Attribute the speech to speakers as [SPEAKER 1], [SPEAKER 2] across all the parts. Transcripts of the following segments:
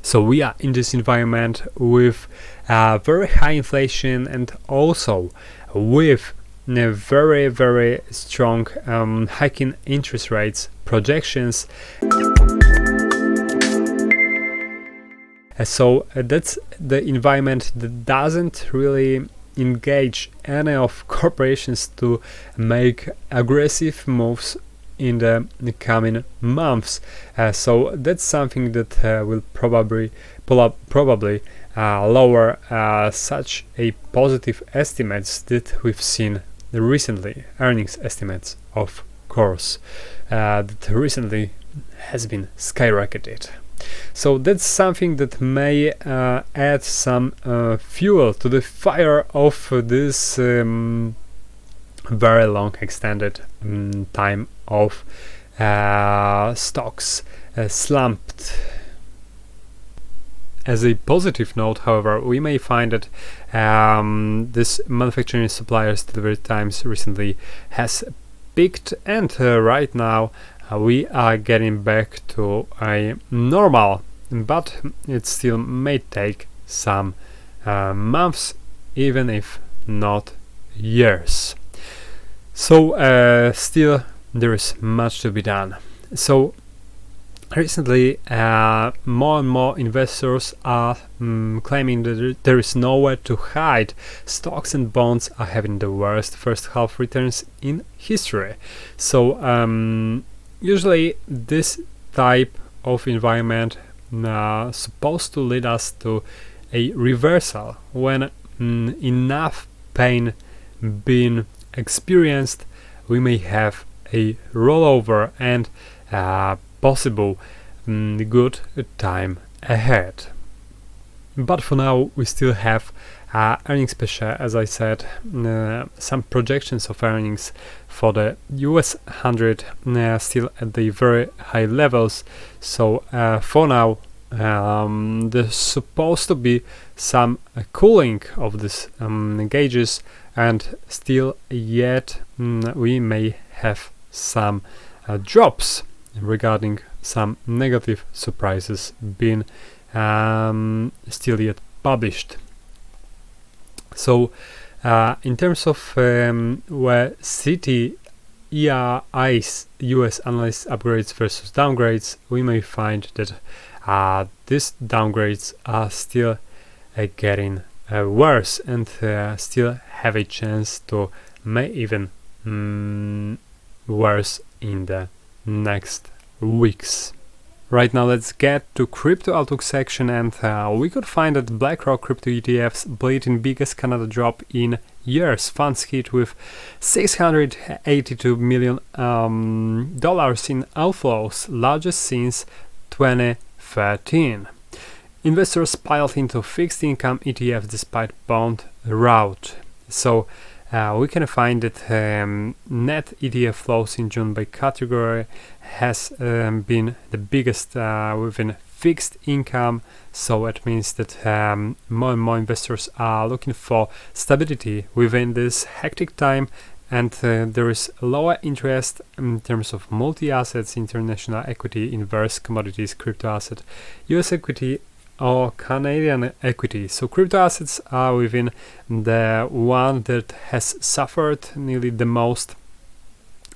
[SPEAKER 1] So we are in this environment with very high inflation and also with very, very strong hiking interest rates projections. So that's the environment that doesn't really engage any of corporations to make aggressive moves in the coming months. So that's something that will probably lower such a positive estimates that we've seen recently, earnings estimates of course, that recently has been skyrocketed. So that's something that may add some fuel to the fire of this very long extended time of stocks slumped. As a positive note, however, we may find that this manufacturing suppliers delivery times recently has peaked, and right now we are getting back to a normal, but it still may take some months, even if not years. So still there is much to be done. So recently more and more investors are claiming that there is nowhere to hide. Stocks and bonds are having the worst first half returns in history. So usually this type of environment supposed to lead us to a reversal when enough pain being experienced, we may have a rollover and possible good time ahead. But for now we still have earnings per share, as I said, some projections of earnings for the US 100 still at the very high levels. So for now there's supposed to be some cooling of this gauges, and still yet we may have some drops regarding some negative surprises being still yet published. So in terms of where CTERI's US analyst upgrades versus downgrades, we may find that these downgrades are still getting worse and still have a chance to may even worse in the next weeks. Right now let's get to crypto outlook section, and we could find that BlackRock crypto ETFs bleeding biggest Canada drop in years. Funds hit with $682 million in outflows, largest since 2013. Investors piled into fixed income ETFs despite bond rout. So we can find that net ETF flows in June by category has been the biggest within fixed income. So it means that more and more investors are looking for stability within this hectic time, and there is lower interest in terms of multi-assets, international equity, inverse commodities, crypto asset, US equity or Canadian equity. So crypto assets are within the one that has suffered nearly the most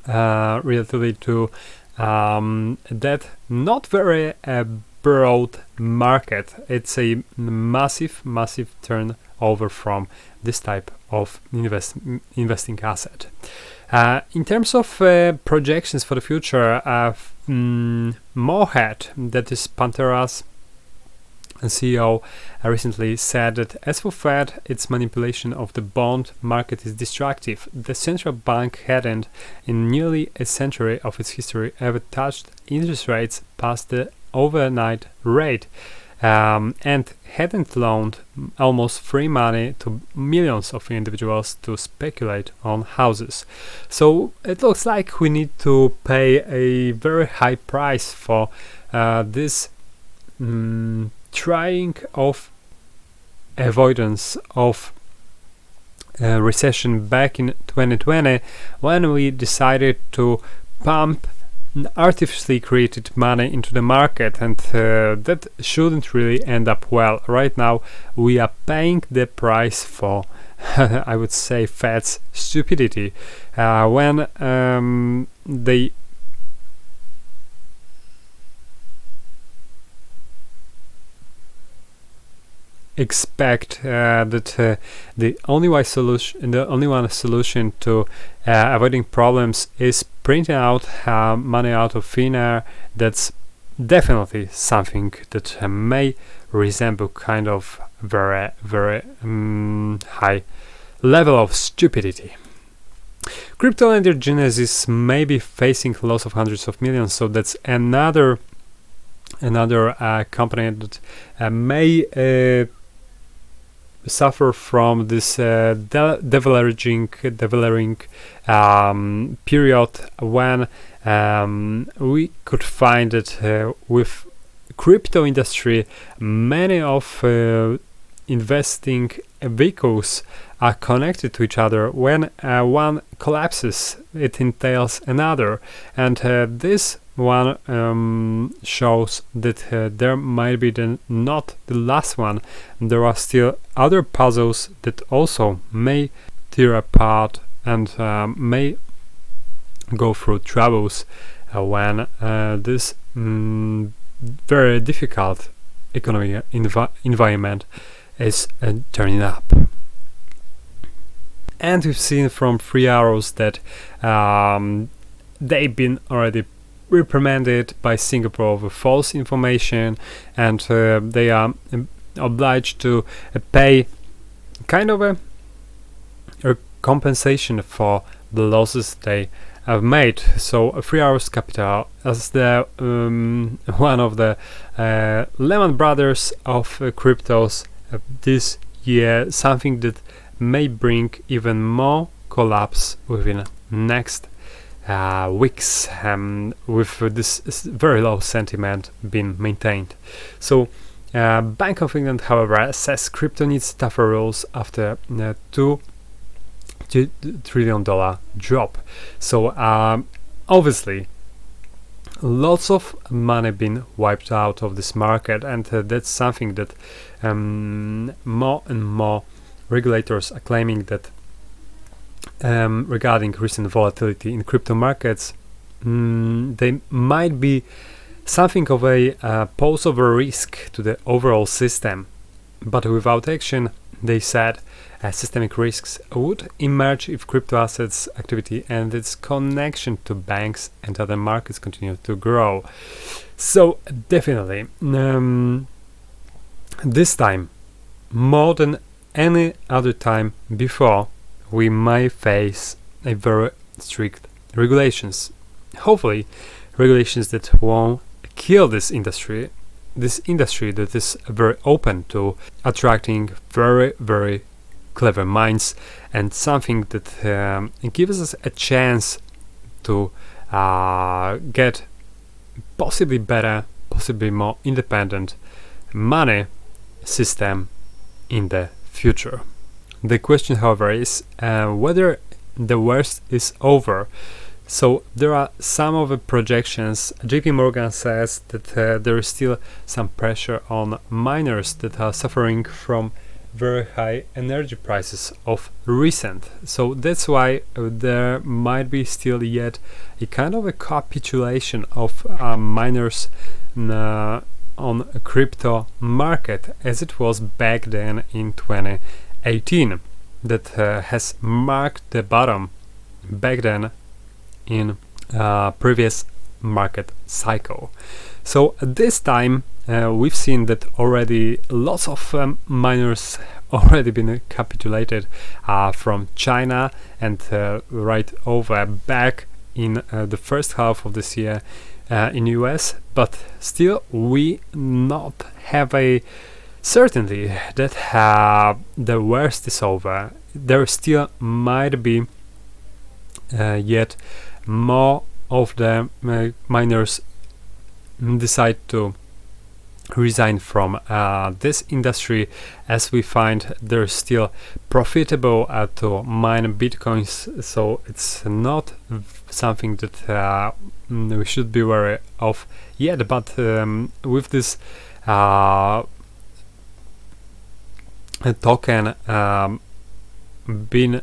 [SPEAKER 1] relatively to that not very broad market. It's a massive turnover from this type of investing asset. In terms of projections for the future, Morehead, that is Panthera's CEO, recently said that as for Fed, its manipulation of the bond market is destructive. The central bank hadn't, in nearly a century of its history, ever touched interest rates past the overnight rate, and hadn't loaned almost free money to millions of individuals to speculate on houses. So it looks like we need to pay a very high price for this trying of avoidance of recession back in 2020, when we decided to pump artificially created money into the market, and that shouldn't really end up well. Right now we are paying the price for I would say Fed's stupidity when they expect that the only one solution to avoiding problems is printing out money out of thin air. That's definitely something that may resemble kind of very high level of stupidity. Crypto and their genesis may be facing loss of hundreds of millions, so that's another company that may suffer from this delevering period, when we could find that with crypto industry, many of investing vehicles are connected to each other. When one collapses, it entails another, and this one shows that there might be not the last one. There are still other puzzles that also may tear apart and may go through troubles when this very difficult economic environment is turning up. And we've seen from 3 Arrows that they've been already reprimanded by Singapore over false information, and they are obliged to pay kind of a compensation for the losses they have made. So 3 Arrows Capital, as the one of the Lehman Brothers of cryptos this year, something that may bring even more collapse within next weeks, with this very low sentiment being maintained. So Bank of England, however, says crypto needs tougher rules after $2 trillion drop. So obviously lots of money being wiped out of this market, and that's something that more and more regulators are claiming, that regarding recent volatility in crypto markets, they might be something of a pose of a risk to the overall system. But without action, they said, systemic risks would emerge if crypto assets activity and its connection to banks and other markets continue to grow. So definitely, this time, more than any other time before, we might face a very strict regulations. Hopefully, regulations that won't kill this industry that is very open to attracting very clever minds, and something that gives us a chance to get possibly better, possibly more independent money system in the future. The question, however, is whether the worst is over. So there are some of the projections. JP Morgan says that there is still some pressure on miners that are suffering from very high energy prices of recent. So that's why there might be still yet a kind of a capitulation of miners on a crypto market, as it was back then in 2018, that has marked the bottom back then in previous market cycle. So this time we've seen that already lots of miners already been capitulated from China, and right over back in the first half of this year in US, but still we not have a certainty that the worst is over. There still might be yet more of the miners decide to resign from this industry, as we find they're still profitable to mine bitcoins, so it's not something that we should be wary of yet. But with this token being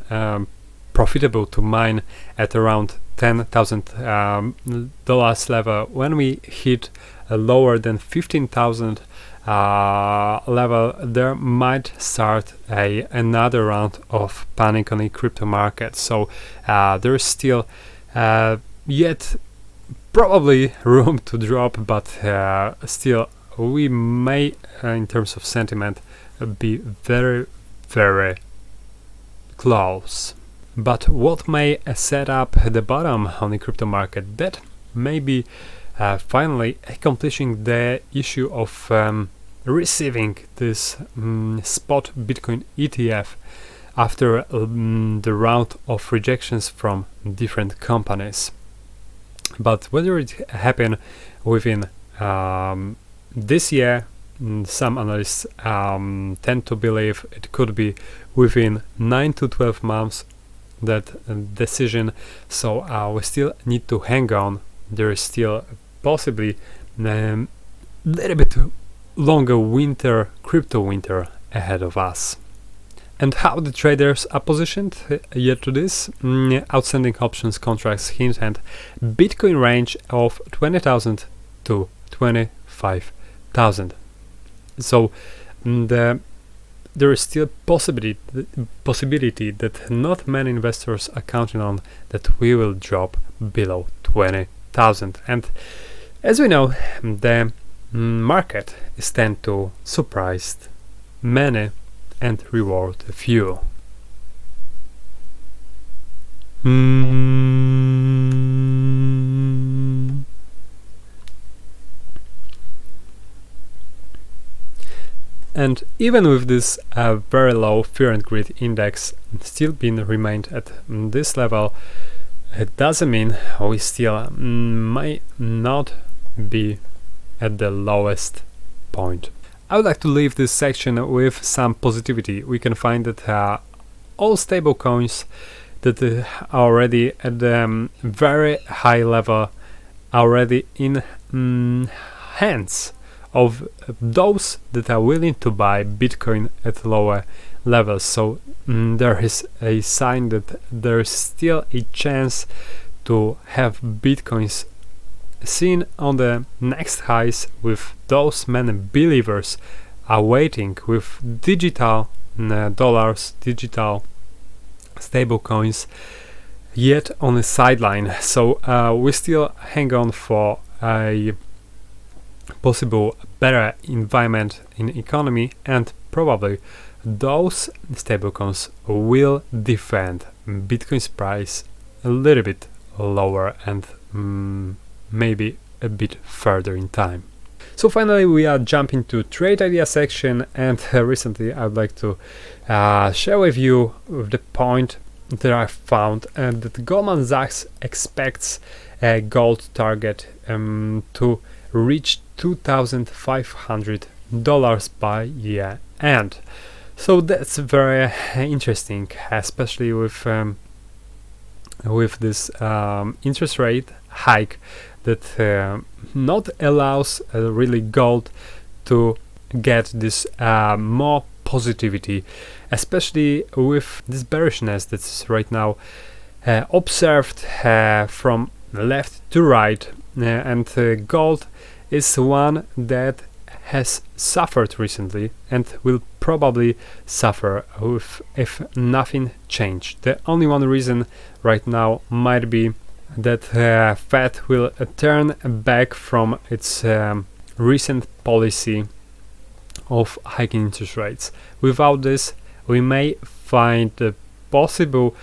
[SPEAKER 1] profitable to mine at around $10,000 level, when we hit a lower than 15,000 level, there might start another round of panic on the crypto market. So there's still yet probably room to drop, but still we may, in terms of sentiment, be very, very close. But what may set up the bottom on the crypto market? That may be finally accomplishing the issue of receiving this spot Bitcoin ETF after the round of rejections from different companies. But whether it happen within this year, some analysts tend to believe it could be within 9 to 12 months, that decision. So we still need to hang on. There is still possibly a little bit longer winter, crypto winter ahead of us. And how the traders are positioned yet to this? Outstanding options contracts hint at Bitcoin range of 20,000 to 25,000. So there is still possibility that not many investors are counting on that we will drop below 20,000. And as we know, the market is tend to surprise many and reward a few. And even with this very low fear and greed index still being remained at this level, it doesn't mean we still might not be at the lowest point. I would like to leave this section with some positivity. We can find that all stable coins that are already at the very high level, already in hands of those that are willing to buy Bitcoin at lower levels. So there is a sign that there is still a chance to have Bitcoins seen on the next highs, with those many believers are waiting with digital dollars, digital stable coins yet on the sideline. So we still hang on for a possible better environment in economy, and probably those stablecoins will defend Bitcoin's price a little bit lower and maybe a bit further in time. So finally we are jumping to trade idea section, and recently I would like to share with you the point that I found, that Goldman Sachs expects a gold target to reach $2,500 by year end. So that's very interesting, especially with this interest rate hike that not allows really gold to get this more positivity, especially with this bearishness that's right now observed from left to right, and gold is one that has suffered recently and will probably suffer if nothing changed. The only one reason right now might be that Fed will turn back from its recent policy of hiking interest rates. Without this, we may find a possible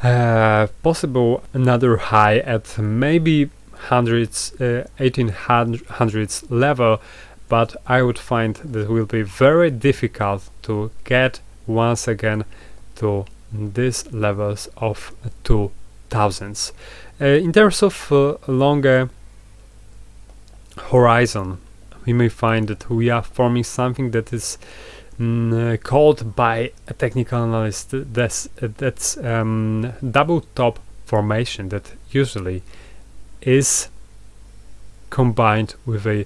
[SPEAKER 1] another high at maybe 1800s level, but I would find that it will be very difficult to get once again to these levels of 2000s. In terms of longer horizon, we may find that we are forming something that is called by a technical analyst that's double top formation, that usually is combined with a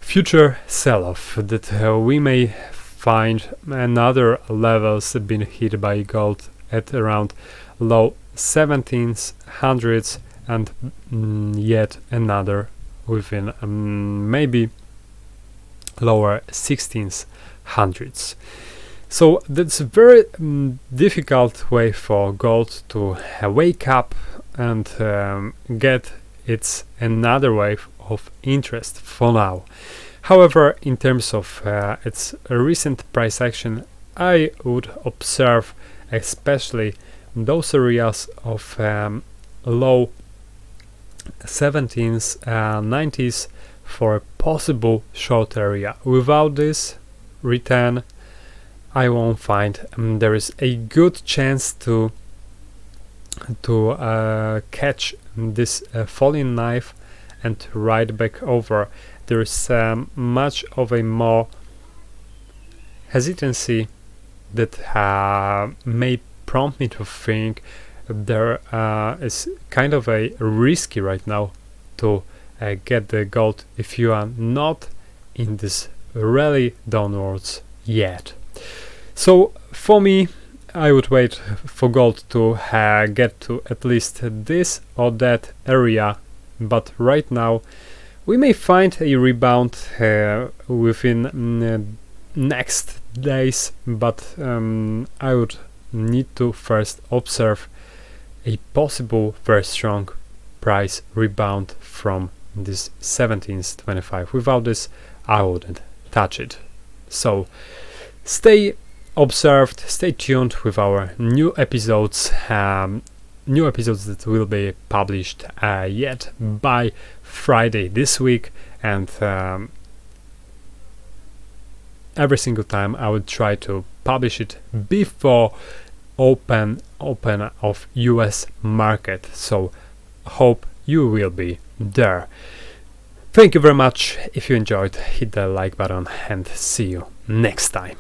[SPEAKER 1] future sell-off, that we may find another levels being hit by gold at around low 1700s and yet another within maybe lower 1600s. So that's a very difficult way for gold to wake up and get its another wave of interest for now. However, in terms of its recent price action, I would observe especially those areas of low 17s, 90s for a possible short area. Without this return, I won't find there is a good chance to catch this falling knife and ride back over. There is much of a more hesitancy that may prompt me to think there is kind of a risky right now to get the gold if you are not in this rally downwards yet. So for me, I would wait for gold to get to at least this or that area, but right now we may find a rebound within next days, but I would need to first observe a possible very strong price rebound from this 1725. Without this, I wouldn't touch it. So stay observed, stay tuned with our new episodes that will be published yet by Friday this week, and every single time I will try to publish it before open of US market. So hope you will be there. Thank you very much. If you enjoyed, hit the like button and see you next time.